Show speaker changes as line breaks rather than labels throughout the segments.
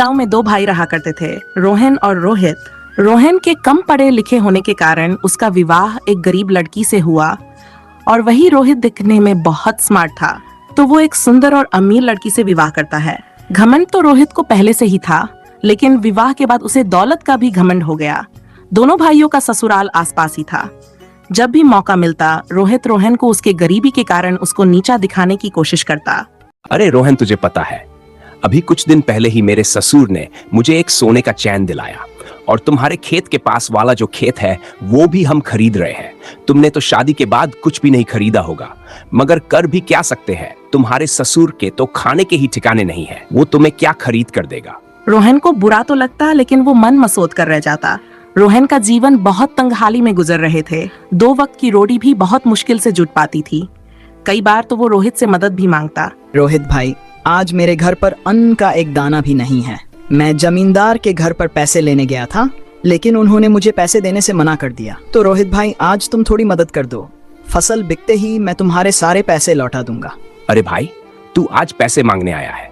गांव में दो भाई रहा करते थे, रोहन और रोहित। रोहन के कम पढ़े लिखे होने के कारण उसका विवाह एक गरीब लड़की से हुआ और वही रोहित दिखने में बहुत स्मार्ट था, तो वो एक सुंदर और अमीर लड़की से विवाह करता है। घमंड तो रोहित को पहले से ही था, लेकिन विवाह के बाद उसे दौलत का भी घमंड हो गया। दोनों भाइयों का ससुराल आसपास ही था। जब भी मौका मिलता, रोहित रोहन को उसके गरीबी के कारण उसको नीचा दिखाने की कोशिश करता।
अरे रोहन, तुझे पता है, अभी कुछ दिन पहले ही मेरे ससुर ने मुझे एक सोने का चैन दिलाया और तुम्हारे खेत के पास वाला जो खेत है वो भी हम खरीद रहे हैं। तुमने तो शादी के बाद कुछ भी नहीं खरीदा होगा, मगर कर भी क्या सकते हैं, तुम्हारे ससुर के तो खाने के ही ठिकाने नहीं है, वो तुम्हें क्या खरीद कर देगा।
रोहन को बुरा तो लगता, लेकिन वो मन मसोद कर रह जाता। रोहन का जीवन बहुत तंगहाली में गुजर रहे थे। 2 वक्त की रोटी भी बहुत मुश्किल से जुट पाती थी। कई बार तो वो रोहित से मदद भी मांगता।
रोहित भाई, आज मेरे घर पर अन्न का एक दाना भी नहीं है। मैं जमींदार के घर पर पैसे लेने गया था, लेकिन उन्होंने मुझे पैसे देने से मना कर दिया। तो रोहित भाई, आज तुम थोड़ी मदद कर दो। फसल बिकते ही मैं तुम्हारे सारे पैसे लौटा दूंगा।
अरे भाई, तू आज पैसे मांगने आया है।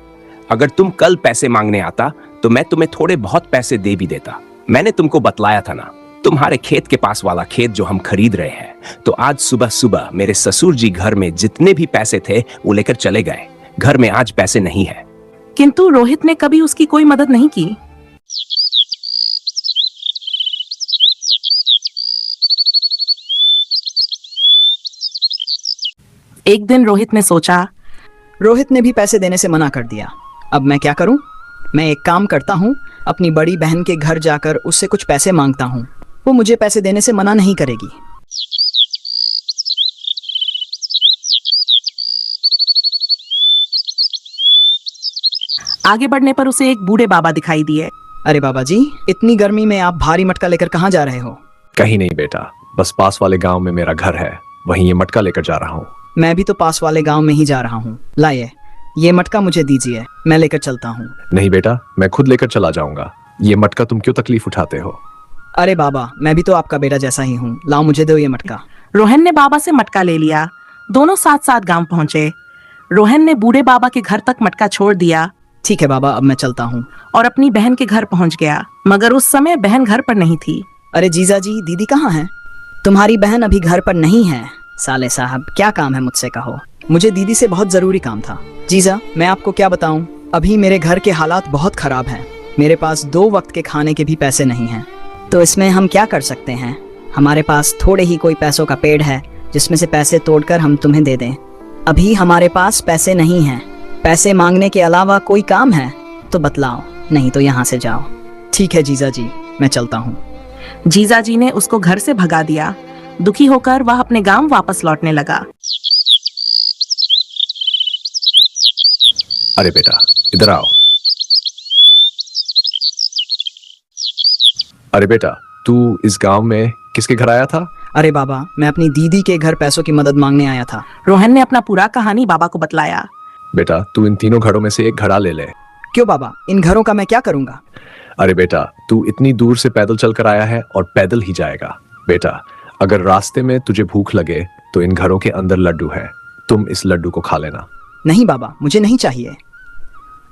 अगर तुम कल पैसे मांगने आता तो मैं तुम्हें थोड़े बहुत पैसे दे भी देता। मैंने तुमको बतलाया था ना, तुम्हारे खेत के पास वाला खेत जो हम खरीद रहे हैं, तो आज सुबह सुबह मेरे ससुर जी घर में जितने भी पैसे थे वो लेकर चले गए। घर में आज पैसे नहीं है।
किंतु रोहित ने कभी उसकी कोई मदद नहीं की। एक दिन रोहित ने सोचा,
रोहित ने भी पैसे देने से मना कर दिया। अब मैं क्या करूं? मैं एक काम करता हूं, अपनी बड़ी बहन के घर जाकर उससे कुछ पैसे मांगता हूं। वो मुझे पैसे देने से मना नहीं करेगी।
आगे बढ़ने पर उसे एक बूढ़े बाबा दिखाई दिए।
अरे बाबा जी, इतनी गर्मी में आप भारी मटका लेकर कहाँ जा रहे हो?
कहीं नहीं बेटा, बस पास वाले गांव में मेरा घर है, वहीं ये मटका लेकर जा रहा हूँ।
मैं भी तो पास वाले गांव में ही जा रहा हूँ। लाइए, ये मटका मुझे दीजिए, मैं लेकर चलता हूँ।
नहीं बेटा, मैं खुद लेकर चला जाऊंगा। ये मटका तुम क्यों तकलीफ उठाते हो?
अरे बाबा, मैं भी तो आपका बेटा जैसा ही हूँ। लाओ, मुझे दो ये मटका।
रोहन ने बाबा से मटका ले लिया। दोनों साथ साथ गांव पहुंचे। रोहन ने बूढ़े बाबा के घर तक मटका छोड़ दिया।
ठीक है बाबा, अब मैं चलता हूँ।
और अपनी बहन के घर पहुंच गया, मगर उस समय बहन घर पर नहीं थी।
अरे जीजा जी, दीदी कहाँ है? तुम्हारी बहन अभी घर पर नहीं है। साले साहब, क्या काम है मुझसे कहो। मुझे दीदी से बहुत जरूरी काम था। जीजा, मैं आपको क्या बताऊं, अभी मेरे घर के हालात बहुत खराब हैं। मेरे पास 2 वक्त के खाने के भी पैसे नहीं हैं। तो इसमें हम क्या कर सकते हैं? हमारे पास थोड़े ही कोई पैसों का पेड़ है, जिसमें से पैसे तोड़कर हम तुम्हें दे दें। अभी हमारे पास पैसे नहीं हैं। पैसे मांगने के अलावा कोई काम है तो बतलाओ, नहीं तो यहाँ से जाओ। ठीक है जीजा जी, मैं चलता हूँ।
जीजा जी ने उसको घर से भगा दिया। दुखी होकर वह अपने गांव वापस लौटने लगा।
अरे बेटा, इधर आओ। अरे बेटा, तू इस गांव में किसके घर आया था?
अरे बाबा, मैं अपनी दीदी के घर पैसों की मदद मांगने आया था।
रोहन ने अपना पूरा कहानी बाबा को बतलाया।
बेटा, तू इन तीनों घरों में से एक घड़ा ले ले।
क्यों बाबा, इन घरों का मैं क्या करूँगा?
अरे बेटा, तू इतनी दूर से पैदल चल कर आया है और पैदल ही जाएगा। बेटा, अगर रास्ते में तुझे भूख लगे तो इन घरों के अंदर लड्डू है, तुम इस लड्डू को खा लेना।
नहीं बाबा, मुझे नहीं चाहिए।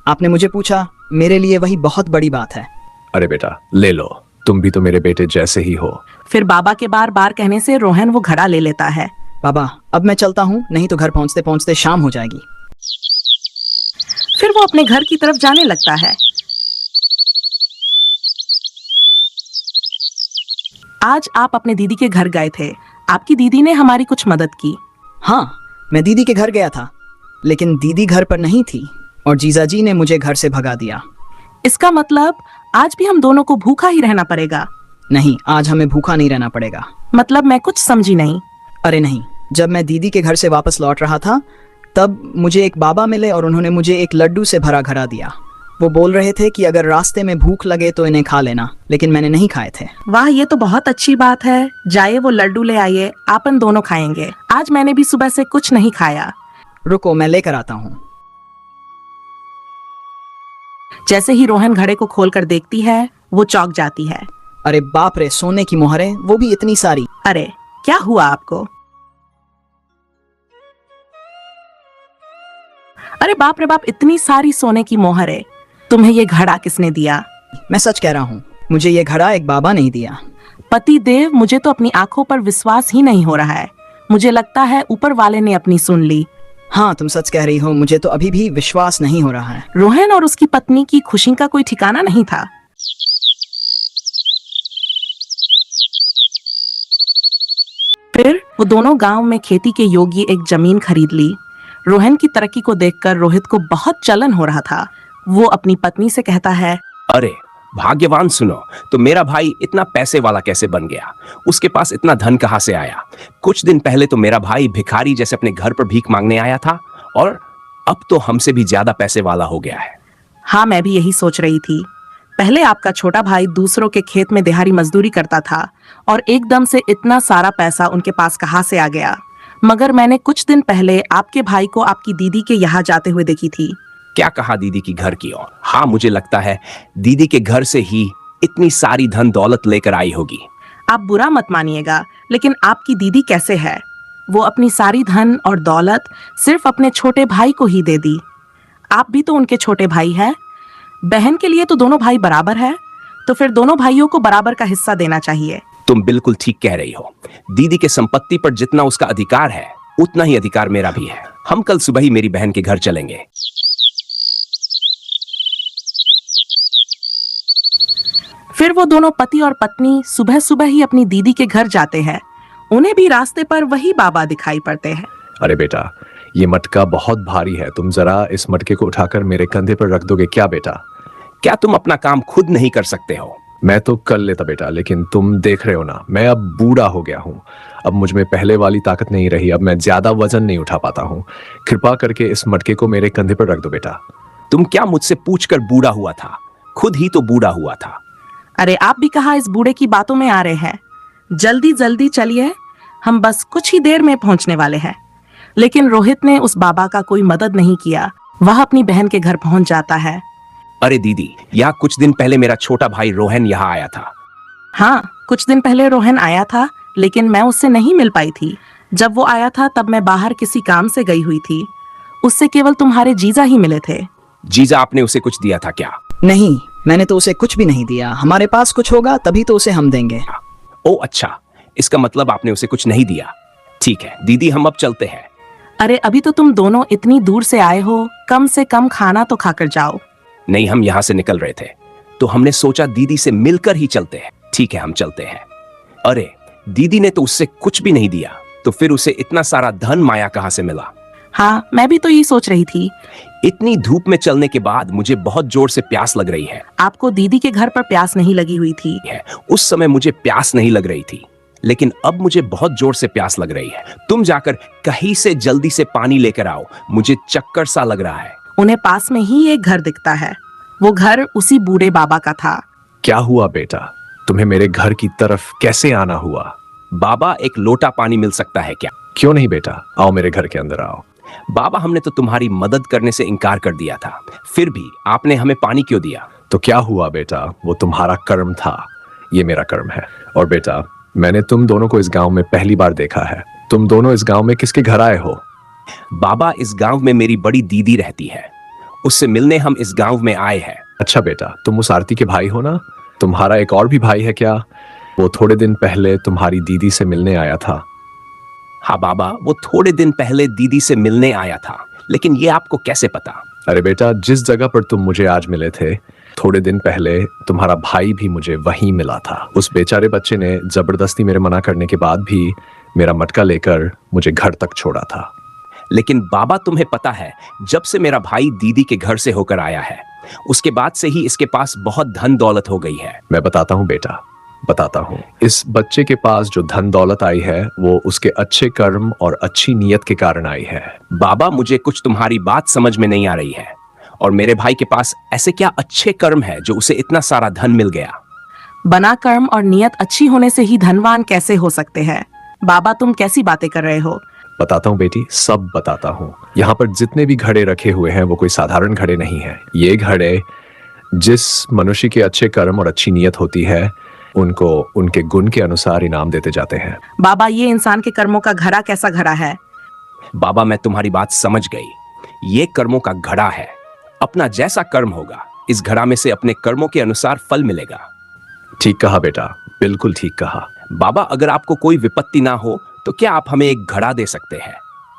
आपने मुझे पूछा, मेरे लिए वही बहुत बड़ी बात है।
अरे बेटा, ले लो, तुम भी तो मेरे बेटे जैसे ही हो।
फिर बाबा के बार बार कहने से रोहन वो घड़ा ले लेता है।
बाबा, अब मैं चलता हूँ, नहीं तो घर पहुँचते पहुँचते शाम हो जाएगी।
फिर वो अपने घर की तरफ जाने लगता है। आज आप अपने दीदी के घर गए थे। आपकी दीदी ने हमारी कुछ मदद की।
हाँ, मैं दीदी के घर गया था, लेकिन दीदी घर पर नहीं थी और जीजाजी ने मुझे घर से भगा दिया।
इसका मतलब आज भी हम दोनों को भूखा ही रहना पड़ेगा।
नहीं, आज हमें भूखा नहीं रहना पड़ेगा।
मतलब मैं कुछ समझी नहीं।
अरे नहीं, जब मैं दीदी के घर से वापस लौट रहा था, तब मुझे एक बाबा मिले और उन्होंने मुझे एक लड्डू से भरा घड़ा दिया। वो बोल रहे थे कि अगर रास्ते में भूख लगे तो इन्हें खा लेना, लेकिन मैंने नहीं खाए थे।
वाह, ये तो बहुत अच्छी बात है। जाइए वो लड्डू ले आइए, अपन दोनों खाएंगे। आज मैंने भी सुबह से कुछ नहीं खाया।
रुको, मैं लेकर आता हूँ।
जैसे ही रोहन घड़े को खोलकर देखती है, वो चौंक जाती है।
अरे बाप रे, सोने की मोहरें, वो भी इतनी सारी।
अरे क्या हुआ आपको? अरे बाप रे बाप, इतनी सारी सोने की मोहरें। तुम्हें ये घड़ा किसने दिया?
मैं सच कह रहा हूँ, मुझे ये घड़ा एक बाबा नहीं दिया।
पति देव, मुझे तो अपनी आंखों पर विश्वास ही नहीं हो रहा है। मुझे लगता है ऊपर वाले ने अपनी सुन ली।
हाँ, तुम सच कह रही हो, मुझे तो अभी भी विश्वास नहीं हो रहा है।
रोहन और उसकी पत्नी की खुशी का कोई ठिकाना नहीं था। फिर वो दोनों गांव में खेती के योग्य एक जमीन खरीद ली। रोहन की तरक्की को देखकर रोहित को बहुत जलन हो रहा था। वो अपनी पत्नी से कहता है,
अरे भाग्यवान सुनो, तो मेरा भाई इतना पैसे वाला कैसे बन गया? उसके पास इतना धन कहाँ से आया? कुछ दिन पहले तो मेरा भाई भिखारी जैसे अपने घर पर भीख मांगने आया था और अब तो हमसे भी ज्यादा पैसे वाला हो गया है।
हाँ, मैं भी यही सोच रही थी। पहले आपका छोटा भाई दूसरों के खेत में दिहाड़ी मजदूरी करता था और एकदम से इतना सारा पैसा उनके पास कहाँ से आ गया? मगर मैंने कुछ दिन पहले आपके भाई को आपकी दीदी के यहाँ जाते हुए देखी थी।
क्या कहा? दीदी की घर की ओर? हाँ, मुझे लगता है दीदी के घर से ही इतनी सारी धन दौलत लेकर आई होगी।
आप बुरा मत मानिएगा, लेकिन आपकी दीदी कैसे है? वो अपनी सारी धन और दौलत सिर्फ अपने छोटे भाई को ही दे दी। आप भी तो उनके छोटे भाई हैं। बहन के लिए तो दोनों भाई बराबर है, तो फिर दोनों भाइयों को बराबर का हिस्सा देना चाहिए।
तुम बिल्कुल ठीक कह रही हो। दीदी के संपत्ति पर जितना उसका अधिकार है उतना ही अधिकार मेरा भी है। हम कल सुबह ही मेरी बहन के घर चलेंगे।
फिर वो दोनों पति और पत्नी सुबह सुबह ही अपनी दीदी के घर जाते हैं। उन्हें भी रास्ते पर वही बाबा दिखाई पड़ते हैं।
अरे बेटा, ये मटका बहुत भारी है, तुम जरा इस मटके को उठाकर मेरे कंधे पर रख दोगे क्या बेटा?
क्या तुम अपना काम खुद नहीं कर सकते हो?
मैं तो कर लेता बेटा, लेकिन तुम देख रहे हो ना, मैं अब बूढ़ा हो गया हूँ। अब मुझ में पहले वाली ताकत नहीं रही। अब मैं ज्यादा वजन नहीं उठा पाता हूँ। कृपा करके इस मटके को मेरे कंधे पर रख दो बेटा।
तुम क्या मुझसे पूछकर बूढ़ा हुआ था? खुद ही तो बूढ़ा हुआ था।
अरे आप भी कहाँ इस बूढ़े की बातों में आ रहे हैं? जल्दी जल्दी चलिए, हम बस कुछ ही देर में पहुंचने वाले हैं। लेकिन रोहित ने उस बाबा का कोई मदद नहीं किया। वह अपनी बहन के घर पहुंच जाता है।
अरे दीदी, यहाँ कुछ दिन पहले मेरा छोटा भाई रोहन यहाँ आया था।
हाँ, कुछ दिन पहले रोहन आया था, लेकिन मैं उससे नहीं मिल पाई थी। जब वो आया था तब मैं बाहर किसी काम से गई हुई थी। उससे केवल तुम्हारे जीजा ही मिले थे।
जीजा, आपने उसे कुछ दिया था क्या?
नहीं, मैंने तो उसे कुछ भी नहीं दिया। हमारे पास कुछ होगा तभी तो उसे हम देंगे।
ओ अच्छा, इसका मतलब आपने उसे कुछ नहीं दिया। ठीक है दीदी, हम अब चलते हैं।
अरे अभी तो तुम दोनों इतनी दूर से आए हो, कम से कम खाना तो खाकर जाओ।
नहीं, हम यहाँ से निकल रहे थे तो हमने सोचा दीदी से मिलकर ही चलते हैं। ठीक है, हम चलते हैं। अरे दीदी ने तो उससे कुछ भी नहीं दिया, तो फिर उसे इतना सारा धन माया कहाँ से मिला?
हाँ, मैं भी तो यही सोच रही थी।
इतनी धूप में चलने के बाद मुझे बहुत जोर से प्यास लग रही है।
आपको दीदी के घर पर प्यास नहीं लगी हुई थी?
उस समय मुझे प्यास नहीं लग रही थी, लेकिन अब मुझे बहुत जोर से प्यास लग रही है। तुम जाकर कहीं से जल्दी से पानी लेकर आओ, मुझे चक्कर सा लग रहा है।
उन्हें पास में ही एक घर दिखता है। वो घर उसी बूढ़े बाबा का था।
क्या हुआ बेटा, तुम्हें मेरे घर की तरफ कैसे आना हुआ?
बाबा, एक लोटा पानी मिल सकता है क्या?
क्यों नहीं बेटा, आओ मेरे घर के अंदर आओ।
बाबा, हमने तो तुम्हारी मदद करने से इनकार कर दिया था, फिर भी आपने हमें पानी क्यों दिया?
तो क्या हुआ बेटा, वो तुम्हारा कर्म था, ये मेरा कर्म है। और बेटा, मैंने तुम दोनों को इस गांव में पहली बार देखा है। तुम दोनों इस गांव में किसके घर आए हो?
बाबा, इस गांव में मेरी बड़ी दीदी रहती है, उससे मिलने हम इस गांव में आए हैं।
अच्छा बेटा, तुम उस आरती के भाई हो ना? तुम्हारा एक और भी भाई है क्या? वो थोड़े दिन पहले तुम्हारी दीदी से मिलने आया था।
हाँ बाबा, वो थोड़े दिन पहले दीदी से मिलने आया था, लेकिन ये आपको कैसे पता?
अरे बेटा, जिस जगह पर तुम मुझे आज मिले थे, थोड़े दिन पहले तुम्हारा भाई भी मुझे वहीं मिला था। उस बेचारे बच्चे ने जबरदस्ती मेरे मना करने के बाद भी मेरा मटका लेकर मुझे घर तक छोड़ा था।
लेकिन बाबा, तुम्हें पता है, जब से मेरा भाई दीदी के घर से होकर आया है, उसके बाद से ही इसके पास बहुत धन दौलत हो गई है।
मैं बताता हूँ बेटा, बताता हूँ। इस बच्चे के पास जो धन दौलत आई है वो उसके अच्छे कर्म और अच्छी नीयत के कारण आई है।
बाबा, मुझे कुछ तुम्हारी बात समझ में नहीं आ रही है। और मेरे भाई के पास ऐसे क्या अच्छे कर्म है जो उसे इतना सारा धन मिल गया?
बना कर्म और नियत अच्छी होने से ही धनवान कैसे हो सकते हैं? बाबा, तुम कैसी बातें कर रहे हो?
बताता हूँ बेटी, सब बताता हूँ। यहाँ पर जितने भी घड़े रखे हुए हैं वो कोई साधारण घड़े नहीं है। ये घड़े जिस मनुष्य के अच्छे कर्म और अच्छी नीयत होती है उनको उनके गुण के अनुसार इनाम देते जाते हैं।
बाबा, ये इंसान के कर्मों का घड़ा कैसा घड़ा है?
बाबा, मैं तुम्हारी बात समझ गई। ये कर्मों का घड़ा है। अपना जैसा कर्म होगा इस घड़ा में से अपने कर्मों के अनुसार फल मिलेगा।
ठीक कहा बेटा, बिल्कुल ठीक कहा।
बाबा, अगर आपको कोई विपत्ति ना हो तो क्या आप हमें एक घड़ा दे सकते हैं?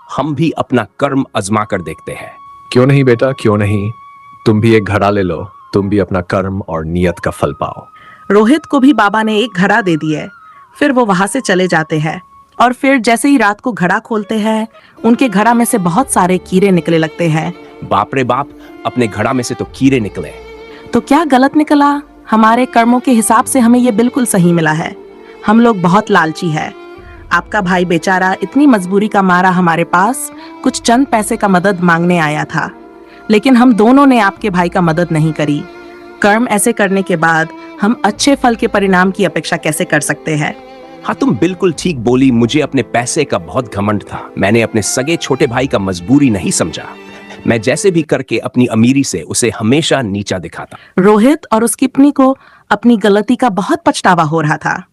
हम भी अपना कर्म आजमा कर देखते हैं।
क्यों नहीं बेटा, क्यों नहीं। तुम भी एक घड़ा ले लो, तुम भी अपना कर्म और नियत का फल पाओ।
रोहित को भी बाबा ने एक घड़ा दे दिया। फिर वो वहां से चले जाते हैं और फिर जैसे ही रात को घड़ा खोलते हैं, उनके घड़ा में से बहुत सारे कीड़े निकले लगते हैं।
बाप रे बाप, अपने घड़ा में से तो कीड़े निकले।
तो क्या गलत निकला? हमारे कर्मों के हिसाब से हमें ये बिल्कुल सही मिला है। हम लोग बहुत लालची है। आपका भाई बेचारा इतनी मजबूरी का मारा हमारे पास कुछ चंद पैसे का मदद मांगने आया था, लेकिन हम दोनों ने आपके भाई का मदद नहीं करी। कर्म ऐसे करने के बाद हम अच्छे फल के परिणाम की अपेक्षा कैसे कर सकते हैं?
हाँ, तुम बिल्कुल ठीक बोली। मुझे अपने पैसे का बहुत घमंड था। मैंने अपने सगे छोटे भाई का मजबूरी नहीं समझा। मैं जैसे भी करके अपनी अमीरी से उसे हमेशा नीचा दिखाता।
रोहित और उसकी पत्नी को अपनी गलती का बहुत पछतावा हो रहा था।